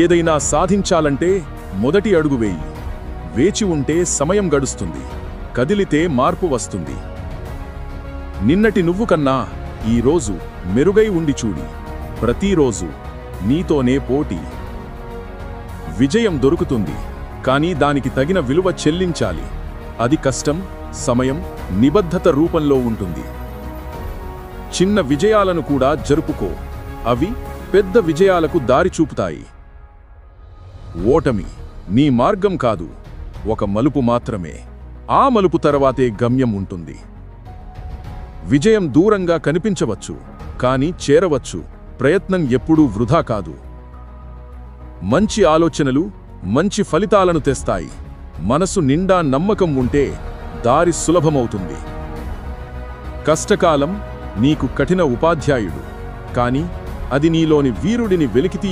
ఏదైనా సాధించాలంటే మొదటి అడుగు వేయి. వేచి ఉంటే సమయం గడుస్తుంది, కదిలితే మార్పు వస్తుంది. నిన్నటి నువ్వు కన్నా ఈరోజు మెరుగై ఉండి చూడి. ప్రతిరోజు నీతోనే పోటీ. విజయం దొరుకుతుంది, కానీ దానికి తగిన విలువ చెల్లించాలి. అది కష్టం, సమయం, నిబద్ధత రూపంలో ఉంటుంది. చిన్న విజయాలను కూడా జరుపుకో, అవి పెద్ద విజయాలకు దారి చూపుతాయి. ఓటమి నీ మార్గం కాదు, ఒక మలుపు మాత్రమే. ఆ మలుపు తర్వాతే గమ్యం ఉంటుంది. విజయం దూరంగా కనిపించవచ్చు, కానీ చేరవచ్చు. ప్రయత్నం ఎప్పుడూ వృధా కాదు. మంచి ఆలోచనలు మంచి ఫలితాలను తెస్తాయి. మనసు నిండా నమ్మకం ఉంటే దారి సులభమవుతుంది. కష్టకాలం నీకు కఠిన ఉపాధ్యాయుడు, కానీ అది నీలోని వీరుడిని వెలికితీయ